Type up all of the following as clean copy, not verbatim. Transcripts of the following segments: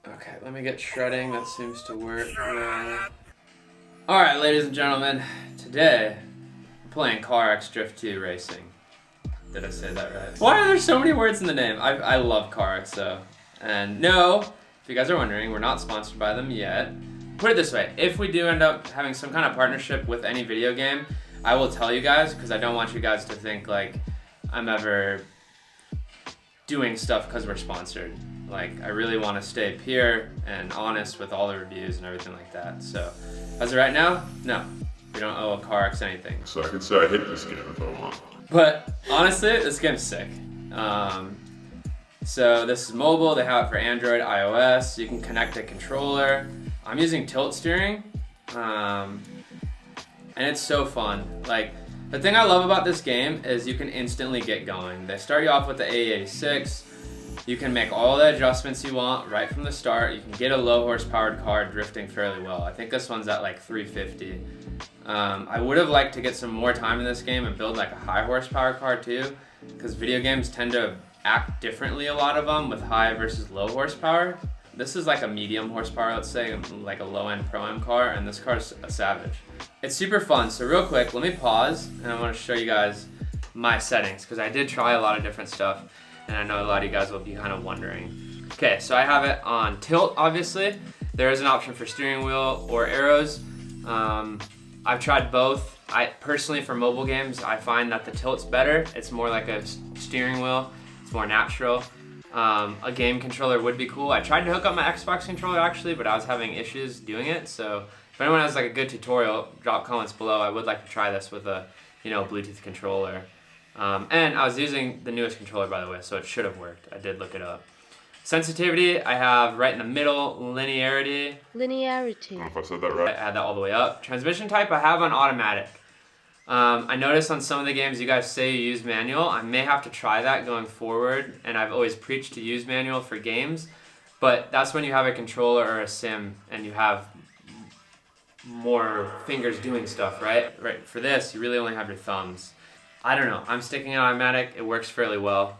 Okay, let me get shredding. That seems to work well. Alright, ladies and gentlemen, today we're playing Carx Drift Racing. Did I say that right? Why are there so many words in the name? I love Carx, so. And no, if you guys are wondering, we're not sponsored by them yet. Put it this way, if we do end up having some kind of partnership with any video game, I will tell you guys, because I don't want you guys to think like I'm ever doing stuff because we're sponsored. Like, I really want to stay pure and honest with all the reviews and everything like that. So, as of right now, no. We don't owe a Carx anything. So I can say I hate this game if I want. But, honestly, this game's sick. So, this is mobile. They have it for Android, iOS. You can connect a controller. I'm using tilt steering. And it's so fun. Like, the thing I love about this game is you can instantly get going. They start you off with the A86. You can make all the adjustments you want right from the start. You can get a low horsepowered car drifting fairly well. I think this one's at like 350. I would have liked to get some more time in this game and build like a high horsepower car too, because video games tend to act differently, a lot of them, with high versus low horsepower. This is like a medium horsepower, let's say, like a low-end Pro-Am car, and this car's a savage. It's super fun, so real quick, let me pause, and I want to show you guys my settings, because I did try a lot of different stuff, and I know a lot of you guys will be kind of wondering. Okay, so I have it on tilt, obviously. There is an option for steering wheel or arrows. I've tried both. Personally, for mobile games, I find that the tilt's better. It's more like a steering wheel. It's more natural. A game controller would be cool. I tried to hook up my Xbox controller actually, but I was having issues doing it. So if anyone has like a good tutorial, drop comments below. I would like to try this with a, Bluetooth controller. And I was using the newest controller, by the way, so it should have worked. I did look it up. Sensitivity, I have right in the middle. Linearity. I don't know if I said that right. I add that all the way up. Transmission type, I have on automatic. I noticed on some of the games you guys say you use manual. I may have to try that going forward, and I've always preached to use manual for games, but that's when you have a controller or a sim and you have more fingers doing stuff, right? Right. For this, you really only have your thumbs. I don't know. I'm sticking in automatic. It works fairly well.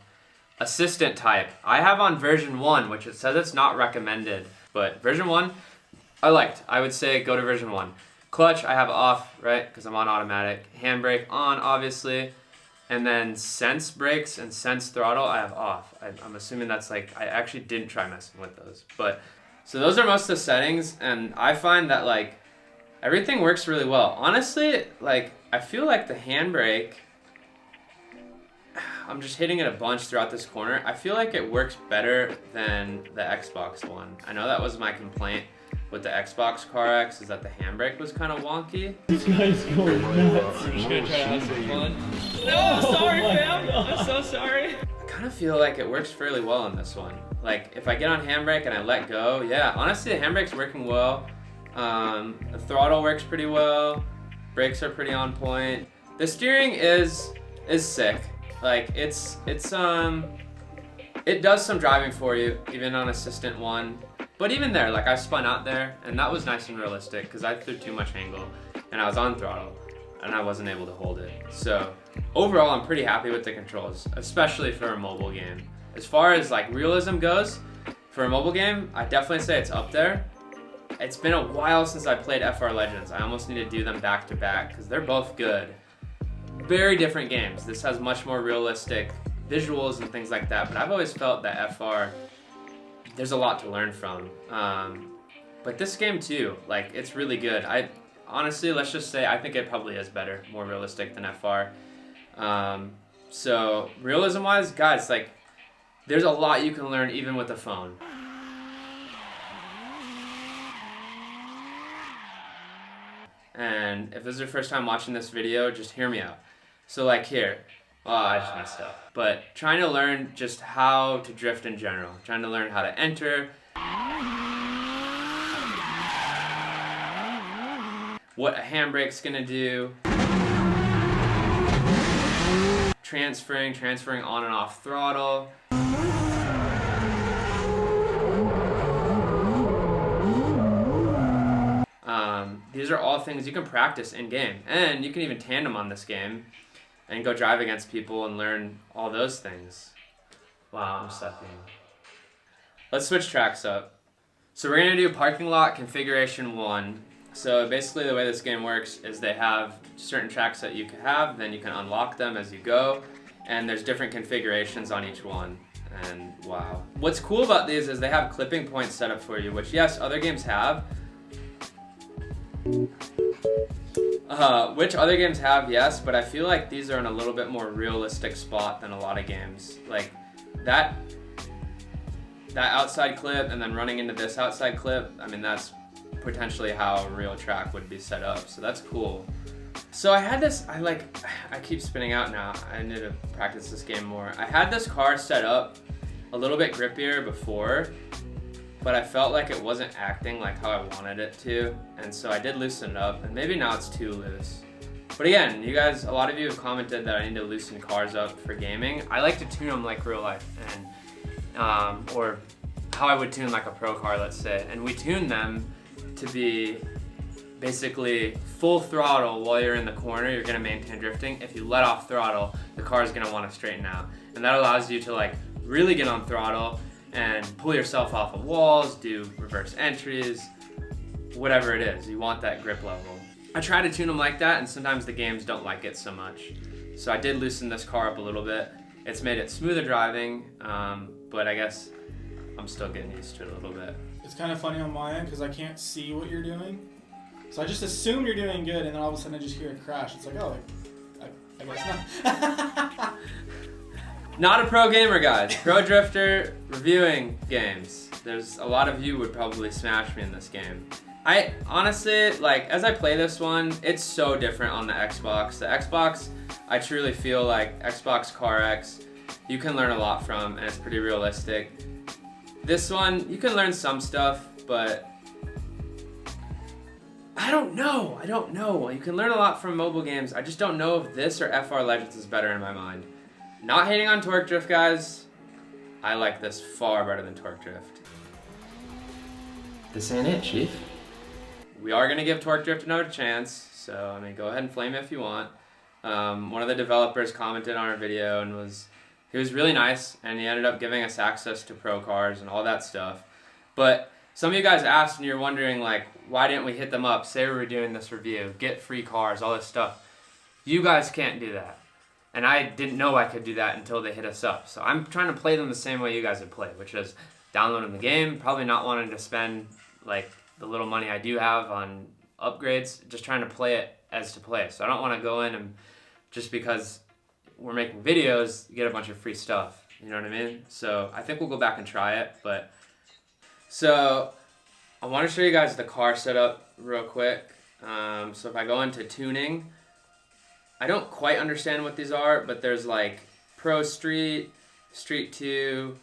Assistant type. I have on version 1, which it says it's not recommended, but version 1, I liked. I would say go to version 1. Clutch, I have off, right, because I'm on automatic. Handbrake on, obviously. And then sense brakes and sense throttle, I have off. I'm assuming that's like, I actually didn't try messing with those. But, so those are most of the settings, and I find that like, everything works really well. Honestly, like, I feel like the handbrake, I'm just hitting it a bunch throughout this corner. I feel like it works better than the Xbox one. I know that was my complaint with the Xbox Carx, is that the handbrake was kind of wonky. This guy's going nuts. We're just gonna try to have some fun. No, sorry fam, I'm so sorry. I kind of feel like it works fairly well in this one. Like, if I get on handbrake and I let go, yeah, honestly the handbrake's working well. The throttle works pretty well. Brakes are pretty on point. The steering is sick. Like, it does some driving for you, even on Assistant 1. But even there, like, I spun out there, and that was nice and realistic, because I threw too much angle, and I was on throttle, and I wasn't able to hold it. So, overall, I'm pretty happy with the controls, especially for a mobile game. As far as, like, realism goes, for a mobile game, I definitely say it's up there. It's been a while since I played FR Legends. I almost need to do them back to back, because they're both good. Very different games. This has much more realistic visuals and things like that, but I've always felt that FR, there's a lot to learn from. But this game too, like, it's really good. Honestly, let's just say I think it probably is better, more realistic than FR. So realism wise, guys, like, there's a lot you can learn even with the phone. And if this is your first time watching this video, just hear me out. So like here, I just messed up. But trying to learn just how to drift in general. Trying to learn how to enter. What a handbrake's gonna do. Transferring on and off throttle. These are all things you can practice in-game. And you can even tandem on this game and go drive against people and learn all those things. Wow, I'm sucking. Let's switch tracks up. So we're gonna do parking lot configuration 1. So basically the way this game works is they have certain tracks that you can have, then you can unlock them as you go, and there's different configurations on each one. And wow. What's cool about these is they have clipping points set up for you, which yes, other games have. Which other games have, yes, but I feel like these are in a little bit more realistic spot than a lot of games. Like that outside clip and then running into this outside clip, I mean, that's potentially how a real track would be set up, so that's cool. So I had this, I keep spinning out now. I need to practice this game more. I had this car set up a little bit grippier before, but I felt like it wasn't acting like how I wanted it to, and so I did loosen it up, and maybe now it's too loose. But again, you guys, a lot of you have commented that I need to loosen cars up for gaming. I like to tune them like real life, and or how I would tune like a pro car, let's say, and we tune them to be basically full throttle while you're in the corner. You're gonna maintain drifting. If you let off throttle, the car is gonna want to straighten out, and that allows you to like really get on throttle and pull yourself off of walls, do reverse entries, whatever it is. You want that grip level. I try to tune them like that, and sometimes the games don't like it so much. So I did loosen this car up a little bit. It's made it smoother driving, but I guess I'm still getting used to it a little bit. It's kind of funny on my end because I can't see what you're doing. So I just assume you're doing good, and then all of a sudden I just hear a crash. It's like, oh, I guess not. Not a pro gamer, guys. Pro drifter reviewing games. There's a lot of you would probably smash me in this game. I honestly, like, as I play this one, it's so different on the Xbox. The Xbox, I truly feel like Xbox Carx, you can learn a lot from, and it's pretty realistic. This one, you can learn some stuff, but I don't know. You can learn a lot from mobile games. I just don't know if this or FR Legends is better in my mind. Not hating on Torque Drift, guys. I like this far better than Torque Drift. This ain't it, Chief. We are gonna give Torque Drift another chance, so I mean, go ahead and flame it if you want. One of the developers commented on our video and he was really nice, and he ended up giving us access to pro cars and all that stuff. But some of you guys asked, and you're wondering, like, why didn't we hit them up, say we were doing this review, get free cars, all this stuff. You guys can't do that. And I didn't know I could do that until they hit us up. So I'm trying to play them the same way you guys would play, which is downloading the game, probably not wanting to spend like the little money I do have on upgrades, just trying to play it as to play. So I don't want to go in and just because we're making videos, get a bunch of free stuff. You know what I mean? So I think we'll go back and try it. But so I want to show you guys the car setup real quick. So if I go into tuning, I don't quite understand what these are, but there's like Pro Street, Street 2,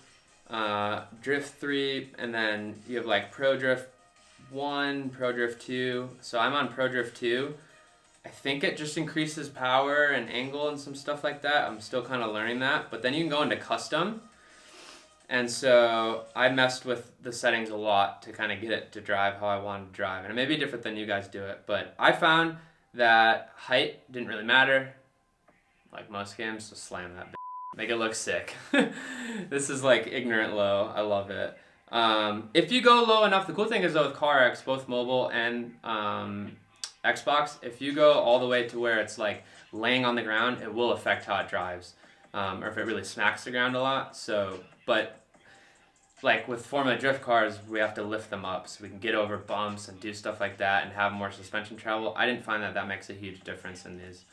Drift 3, and then you have like Pro Drift 1, Pro Drift 2. So I'm on Pro Drift 2. I think it just increases power and angle and some stuff like that. I'm still kind of learning that. But then you can go into custom. And so I messed with the settings a lot to kind of get it to drive how I wanted to drive. And it may be different than you guys do it, but I found that height didn't really matter, like most games, so slam that bitch. Make it look sick. This is like ignorant low, I love it. If you go low enough, the cool thing is though with Carx, both mobile and Xbox, if you go all the way to where it's like laying on the ground, it will affect how it drives, or if it really smacks the ground a lot. So, but like with Formula Drift cars, we have to lift them up so we can get over bumps and do stuff like that and have more suspension travel. I didn't find that makes a huge difference in these.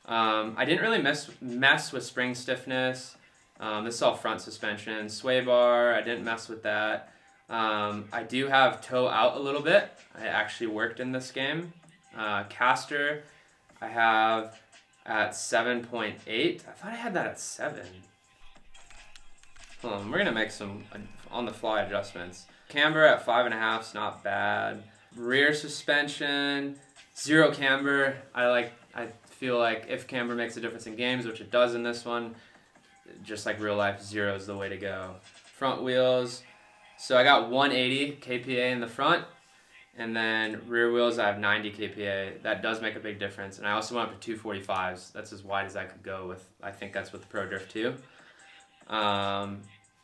I didn't really mess with spring stiffness. This is all front suspension. Sway bar, I didn't mess with that. I do have toe out a little bit. I actually worked in this game. Caster, I have at 7.8. I thought I had that at 7. Hold on, we're gonna make some on-the-fly adjustments. Camber at 5.5 is not bad. Rear suspension, 0 camber. I feel like if camber makes a difference in games, which it does in this one, just like real life, 0 is the way to go. Front wheels, so I got 180 kPa in the front, and then rear wheels I have 90 kPa. That does make a big difference, and I also went up to 245s. That's as wide as I could go with. I think that's with the Pro Drift 2.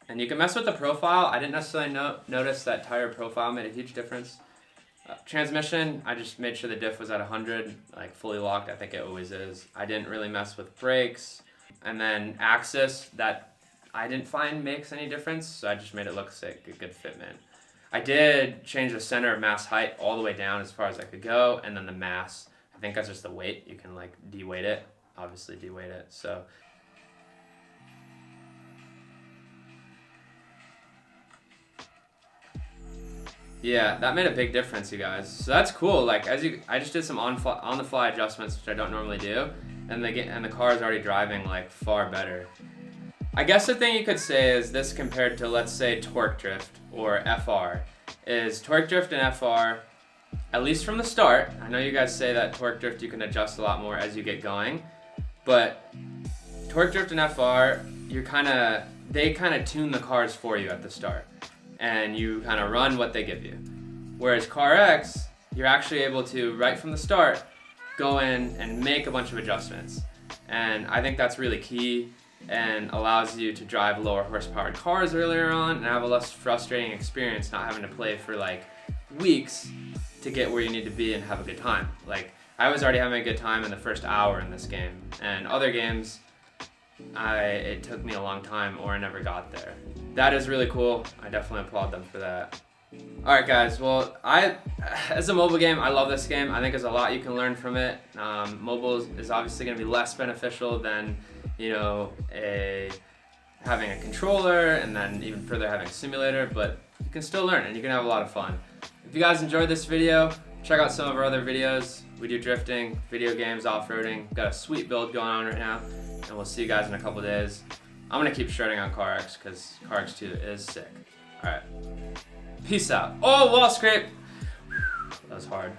And you can mess with the profile. I didn't necessarily notice that tire profile made a huge difference. Transmission, I just made sure the diff was at 100, like fully locked. I think it always is. I didn't really mess with brakes. And then axis, that I didn't find makes any difference, so I just made it look sick, a good fitment. I did change the center of mass height all the way down as far as I could go, and then the mass, I think that's just the weight. You can like de-weight it, obviously de-weight it, so. Yeah, that made a big difference, you guys. So that's cool. Like I just did some on the fly adjustments, which I don't normally do, and the car is already driving like far better. I guess the thing you could say is this compared to, let's say, torque drift or FR, is torque drift and FR, at least from the start. I know you guys say that torque drift you can adjust a lot more as you get going, but torque drift and FR, they kind of tune the cars for you at the start. And you kind of run what they give you. Whereas Carx, you're actually able to, right from the start, go in and make a bunch of adjustments. And I think that's really key and allows you to drive lower horsepower cars earlier on and have a less frustrating experience not having to play for like weeks to get where you need to be and have a good time. Like, I was already having a good time in the first hour in this game. And other games, it took me a long time or I never got there. That is really cool. I definitely applaud them for that. Alright guys, well, as a mobile game, I love this game. I think there's a lot you can learn from it. Mobile is obviously going to be less beneficial than, you know, having a controller and then even further having a simulator, but you can still learn and you can have a lot of fun. If you guys enjoyed this video, check out some of our other videos. We do drifting, video games, off-roading. Got a sweet build going on right now, and we'll see you guys in a couple days. I'm gonna keep shredding on Carx because Carx 2 is sick. Alright. Peace out. Oh, wall scrape! That was hard.